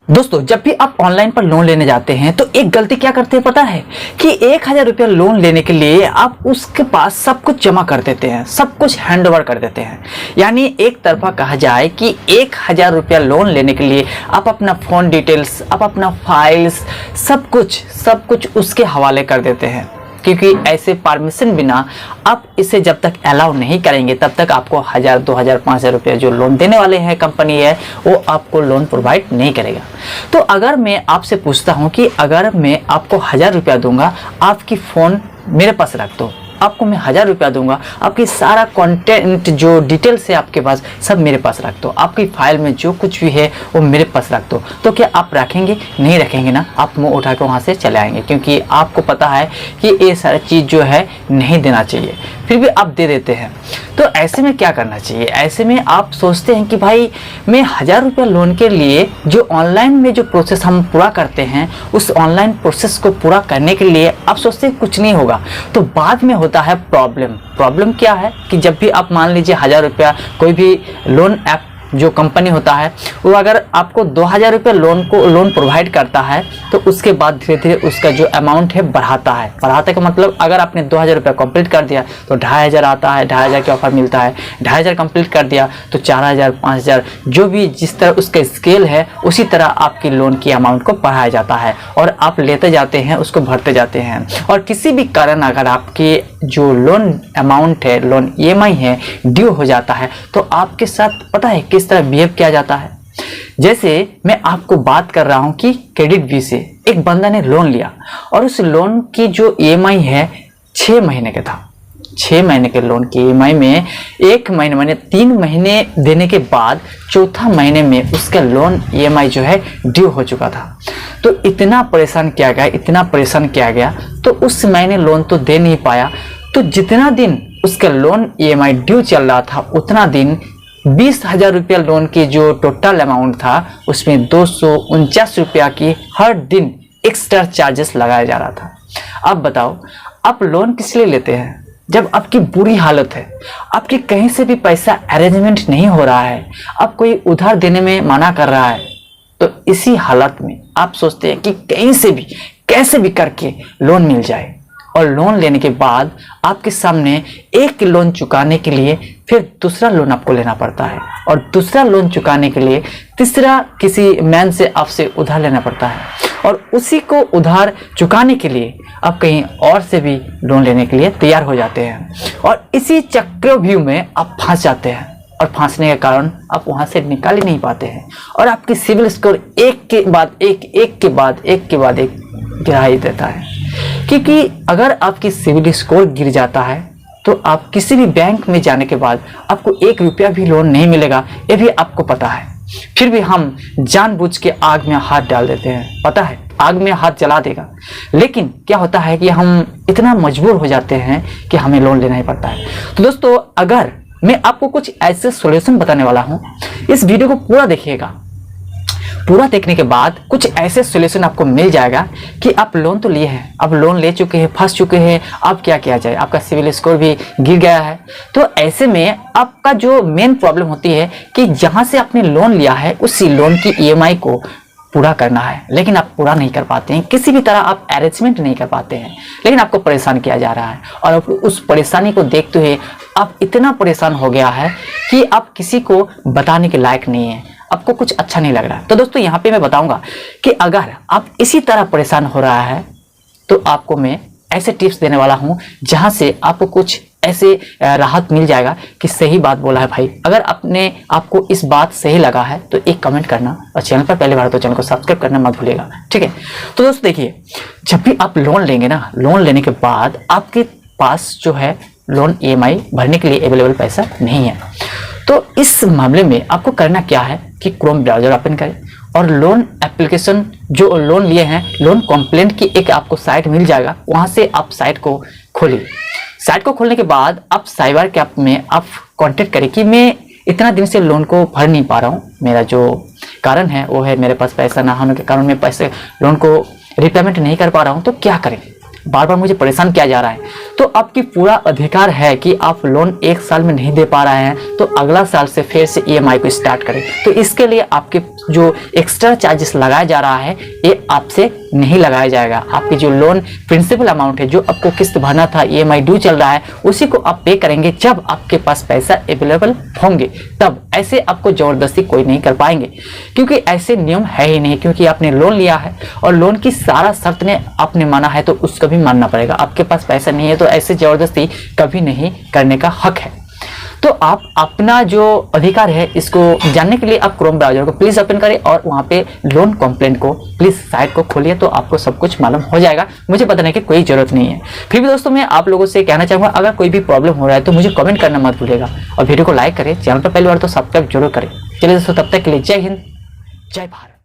दोस्तों, जब भी आप ऑनलाइन पर लोन लेने जाते हैं तो एक गलती क्या करते हैं पता है कि 1,000 रुपया लोन लेने के लिए आप उसके पास सब कुछ जमा कर देते हैं, सब कुछ हैंड ओवर कर देते हैं। यानी एक तरफा कहा जाए कि 1,000 रुपया लोन लेने के लिए आप अपना फ़ोन डिटेल्स, आप अपना फाइल्स, सब कुछ उसके हवाले कर देते हैं, क्योंकि ऐसे परमिशन बिना आप इसे जब तक अलाउ नहीं करेंगे तब तक आपको 1,000, 2,000, 5,000 रुपया जो लोन देने वाले हैं कंपनी है वो आपको लोन प्रोवाइड नहीं करेगा। तो अगर मैं आपसे पूछता हूं कि अगर मैं आपको 1,000 रुपया दूंगा, आपकी फ़ोन मेरे पास रख दो, आपको मैं 1,000 रुपया दूंगा, आपकी सारा कंटेंट जो डिटेल्स है आपके पास सब मेरे पास रख दो, आपकी फाइल में जो कुछ भी है वो मेरे पास रख दो, तो क्या आप रखेंगे? नहीं रखेंगे ना, आप मुंह उठा के वहाँ से चले आएंगे, क्योंकि आपको पता है कि ये सारी चीज़ जो है नहीं देना चाहिए, फिर भी आप दे देते हैं। तो ऐसे में क्या करना चाहिए? ऐसे में आप सोचते हैं कि भाई मैं 1,000 रुपया लोन के लिए जो ऑनलाइन में जो प्रोसेस हम पूरा करते हैं, उस ऑनलाइन प्रोसेस को पूरा करने के लिए आप सोचते हैं कुछ नहीं होगा, तो बाद में होता है प्रॉब्लम क्या है कि जब भी आप मान लीजिए 1,000 रुपया कोई भी लोन ऐप जो कंपनी होता है वो अगर आपको 2,000 रुपये लोन प्रोवाइड करता है तो उसके बाद धीरे धीरे उसका जो अमाउंट है बढ़ाता का मतलब अगर आपने 2,000 रुपया कंप्लीट कर दिया तो 2,500 आता है, 2,500 के ऑफर मिलता है, 2,500 कंप्लीट कर दिया तो 4,000, 5,000, जो भी जिस तरह उसका स्केल है उसी तरह आपकी लोन की अमाउंट को बढ़ाया जाता है और आप लेते जाते हैं, उसको भरते जाते हैं। और किसी भी कारण अगर आपके जो लोन अमाउंट है, लोन EMI है, ड्यू हो जाता है तो आपके साथ पता है किस तरह बिहेव किया जाता है। जैसे मैं आपको बात कर रहा हूं कि क्रेडिट बी से एक बंदा ने लोन लिया और उस लोन की जो EMI है 6 महीने का था। 6 महीने के लोन की EMI में 1 महीने माने 3 महीने देने के बाद चौथा महीने में उसका लोन EMI जो है ड्यू हो चुका था। तो इतना परेशान किया गया तो उस महीने लोन तो दे नहीं पाया। तो जितना दिन उसका लोन EMI ड्यू चल रहा था उतना दिन 20,000 रुपया लोन की जो टोटल अमाउंट था उसमें 249 रुपया की हर दिन एक्स्ट्रा चार्जेस लगाया जा रहा था। अब बताओ आप लोन किस लिए लेते हैं? जब आपकी बुरी हालत है, आपकी कहीं से भी पैसा अरेंजमेंट नहीं हो रहा है, आप कोई उधार देने में मना कर रहा है, तो इसी हालत में आप सोचते हैं कि कहीं से भी कैसे भी करके लोन मिल जाए। और लोन लेने के बाद आपके सामने एक लोन चुकाने के लिए फिर दूसरा लोन आपको लेना पड़ता है और दूसरा लोन चुकाने के लिए तीसरा किसी मैन से आपसे उधार लेना पड़ता है और उसी को उधार चुकाने के लिए आप कहीं और से भी लोन लेने के लिए तैयार हो जाते हैं और इसी चक्रव्यूह में आप फंस जाते हैं और फंसने के कारण आप वहां से निकाल ही नहीं पाते हैं और आपकी सिविल स्कोर एक के बाद एक गिरा ही देता है। क्योंकि अगर आपकी सिविल स्कोर गिर जाता है तो आप किसी भी बैंक में जाने के बाद आपको 1 रुपया भी लोन नहीं मिलेगा, ये भी आपको पता है। फिर भी हम जानबूझ के आग में हाथ डाल देते हैं, पता है आग में हाथ जला देगा, लेकिन क्या होता है कि हम इतना मजबूर हो जाते हैं कि हमें लोन लेना ही पड़ता है। तो दोस्तों, अगर मैं आपको कुछ ऐसे सॉल्यूशन बताने वाला हूं, इस वीडियो को पूरा देखिएगा। पूरा देखने के बाद कुछ ऐसे सॉल्यूशन आपको मिल जाएगा कि आप लोन तो लिए हैं, अब लोन ले चुके हैं, फंस चुके हैं, अब क्या किया जाए, आपका सिविल स्कोर भी गिर गया है। तो ऐसे में आपका जो मेन प्रॉब्लम होती है कि जहां से आपने लोन लिया है उसी लोन की EMI को पूरा करना है, लेकिन आप पूरा नहीं कर पाते हैं, किसी भी तरह आप अरेंजमेंट नहीं कर पाते हैं, लेकिन आपको परेशान किया जा रहा है और उस परेशानी को देखते हुए आप इतना परेशान हो गया है कि आप किसी को बताने के लायक नहीं है, आपको कुछ अच्छा नहीं लग रहा है। तो दोस्तों, यहाँ पे मैं बताऊंगा कि अगर आप इसी तरह परेशान हो रहा है तो आपको मैं ऐसे टिप्स देने वाला हूं जहां से आपको कुछ ऐसे राहत मिल जाएगा कि सही बात बोला है भाई। अगर आपको इस बात सही लगा है तो एक कमेंट करना और चैनल पर पहली बार तो चैनल को सब्सक्राइब करना मत भूलिएगा, ठीक है। तो दोस्तों देखिए, जब भी आप लोन लेंगे ना, लोन लेने के बाद आपके पास जो है लोन EMI भरने के लिए अवेलेबल पैसा नहीं है, तो इस मामले में आपको करना क्या है कि क्रोम ब्राउजर ओपन करें और लोन एप्लीकेशन जो लोन लिए हैं, लोन कंप्लेंट की एक आपको साइट मिल जाएगा, वहां से आप साइट को खोलिए। साइट को खोलने के बाद आप साइबर कैफ में आप कांटेक्ट करें कि मैं इतना दिन से लोन को भर नहीं पा रहा हूँ, मेरा जो कारण है वो है मेरे पास पैसा ना होने के कारण मैं पैसे लोन को रिपेमेंट नहीं कर पा रहा हूँ, तो क्या करें, बार बार मुझे परेशान किया जा रहा है। तो आपकी पूरा अधिकार है कि आप लोन एक साल में नहीं दे पा रहे हैं तो अगला साल से फिर से ईएमआई को स्टार्ट करें। तो इसके लिए आपके जो एक्स्ट्रा चार्जेस लगाया जा रहा है ये आपसे नहीं लगाया जाएगा। आपकी जो लोन प्रिंसिपल अमाउंट है, जो आपको किस्त भरना था, ईएमआई ड्यू चल रहा है, उसी को आप पे करेंगे जब आपके पास पैसा अवेलेबल होंगे तब। ऐसे आपको जबरदस्ती कोई नहीं कर पाएंगे, क्योंकि ऐसे नियम है ही नहीं। क्योंकि आपने लोन लिया है और लोन की सारा शर्त ने आपने माना है तो उसका भी मानना पड़ेगा। आपके पास पैसा नहीं है तो ऐसे जबरदस्ती कभी नहीं करने का हक है। तो आप अपना जो अधिकार है इसको जानने के लिए आप क्रोम ब्राउजर को प्लीज ओपन करें और वहां पे लोन कंप्लेंट को प्लीज साइट को खोलिए, तो आपको सब कुछ मालूम हो जाएगा। मुझे बताने की कोई जरूरत नहीं है। फिर भी दोस्तों, मैं आप लोगों से कहना चाहूंगा, अगर कोई भी प्रॉब्लम हो रहा है तो मुझे कमेंट करना मत भूलिएगा और वीडियो को लाइक करें, चैनल पर पहली बार तो सब्सक्राइब जरूर करें। चलिए दोस्तों, तब तक के लिए जय हिंद, जय भारत।